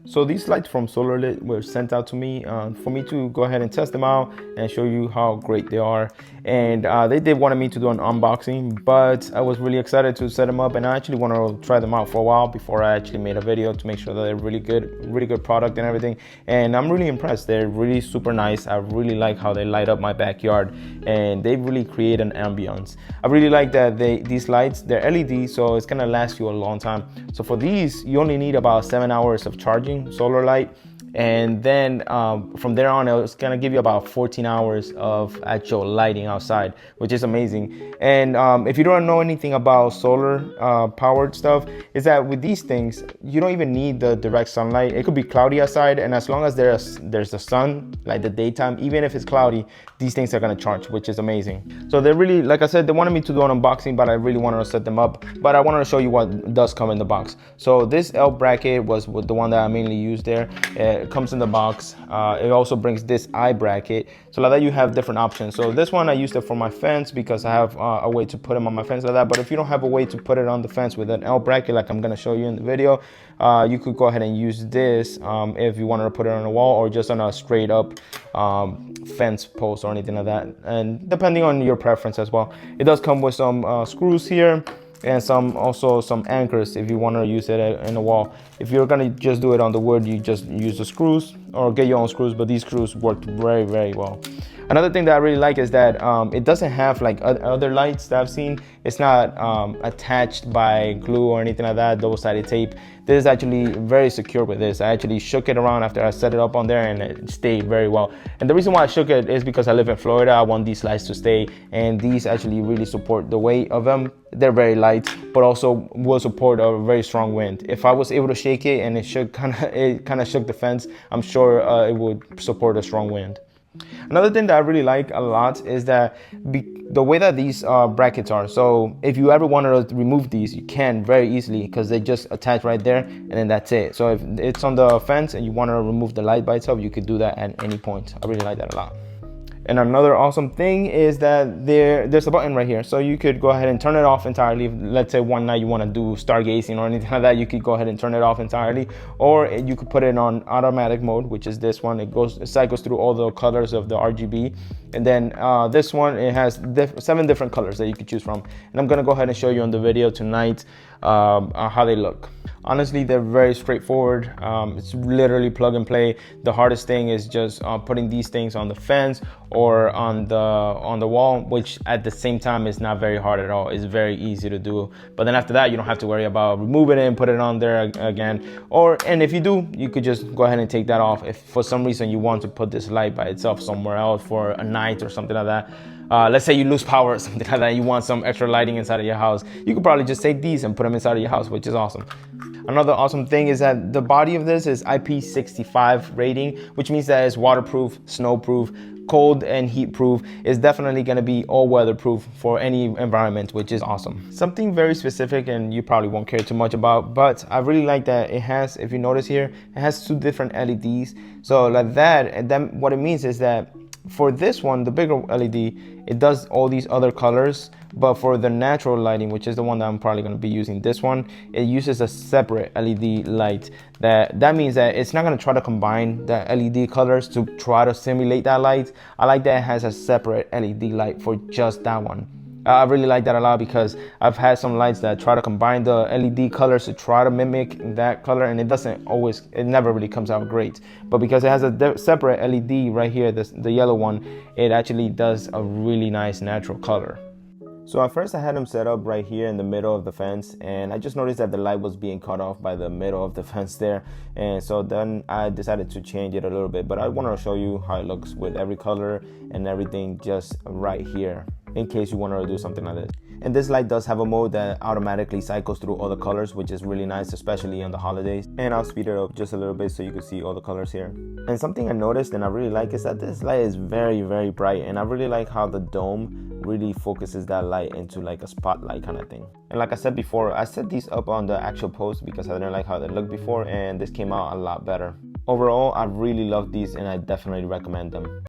So these lights from Soiarlt were sent out to me for me to go ahead and test them out and show you how great they are. And they did wanted me to do an unboxing, but I was really excited to set them up, and I actually want to try them out for a while before I actually made a video to make sure that they're really good product and everything. And I'm really impressed. They're really super nice. I really like how they light up my backyard, and they really create an ambience. I really like that these lights, they're LED, so it's gonna last you a long time. So for these, you only need about 7 hours of charging solar light, and then from there on it's gonna give you about 14 hours of actual lighting outside, which is amazing. And if you don't know anything about solar powered stuff, is that with these things you don't even need the direct sunlight. It could be cloudy outside, and as long as there's the sun, like the daytime, even if it's cloudy, these things are gonna charge, which is amazing. So they're really, like I said, they wanted me to do an unboxing, but I really wanted to set them up. But I wanted to show you what does come in the box. So this L bracket was the one that I mainly used there. It comes in the box. It also brings this I bracket, so like that you have different options. So this one I used it for my fence because I have a way to put them on my fence like that. But if you don't have a way to put it on the fence with an L bracket like I'm gonna show you in the video, you could go ahead and use this if you wanted to put it on a wall or just on a straight up fence post or anything like that, and depending on your preference as well. It does come with some screws here, and also some anchors if you want to use it in a wall. If you're gonna just do it on the wood, you just use the screws or get your own screws, but these screws work very well. Another thing that I really like is that it doesn't have like other lights that I've seen. It's not attached by glue or anything like that, double-sided tape. This is actually very secure with this. I actually shook it around after I set it up on there, and it stayed very well. And the reason why I shook it is because I live in Florida. I want these lights to stay, and these actually really support the weight of them. They're very light, but also will support a very strong wind. If I was able to shake it and it kind of shook the fence, I'm sure it would support a strong wind. Another thing that I really like a lot is that the way that these brackets are. So if you ever want to remove these, you can very easily, because they just attach right there, and then that's it. So if it's on the fence and you want to remove the light by itself, you could do that at any point. I really like that a lot. And another awesome thing is that there's a button right here, so you could go ahead and turn it off entirely. If, let's say one night you want to do stargazing or anything like that, you could go ahead and turn it off entirely, or you could put it on automatic mode, which is this one. It cycles through all the colors of the RGB, and then this one, it has 7 different colors that you could choose from. And I'm gonna go ahead and show you on the video tonight how they look. Honestly, they're very straightforward. It's literally plug and play. The hardest thing is just putting these things on the fence or on the wall, which at the same time is not very hard at all. It's very easy to do. But then after that, you don't have to worry about removing it and put it on there again. And if you do, you could just go ahead and take that off. If for some reason you want to put this light by itself somewhere else for a night or something like that, let's say you lose power or something like that, you want some extra lighting inside of your house, you could probably just take these and put them inside of your house, which is awesome. Another awesome thing is that the body of this is IP65 rating, which means that it's waterproof, snowproof, cold and heat proof. It's definitely going to be all weather proof for any environment, which is awesome. Something very specific, and you probably won't care too much about, but I really like that it has, if you notice here, it has 2 different LEDs. So like that, and then what it means is that for this one, the bigger LED, it does all these other colors, but for the natural lighting, which is the one that I'm probably going to be using, this one, it uses a separate LED light. That means that it's not going to try to combine the LED colors to try to simulate that light. I like that it has a separate LED light for just that one. I really like that a lot, because I've had some lights that try to combine the LED colors to try to mimic that color, and it never really comes out great. But because it has a separate LED right here, the yellow one, it actually does a really nice natural color. So at first I had them set up right here in the middle of the fence, and I just noticed that the light was being cut off by the middle of the fence there, and so then I decided to change it a little bit. But I want to show you how it looks with every color and everything just right here, in case you want to do something like this. And this light does have a mode that automatically cycles through all the colors, which is really nice, especially on the holidays. And I'll speed it up just a little bit so you can see all the colors here. And something I noticed and I really like is that this light is very bright, and I really like how the dome really focuses that light into like a spotlight kind of thing. And like I said before, I set these up on the actual post because I didn't like how they looked before, and this came out a lot better. Overall, I really love these, and I definitely recommend them.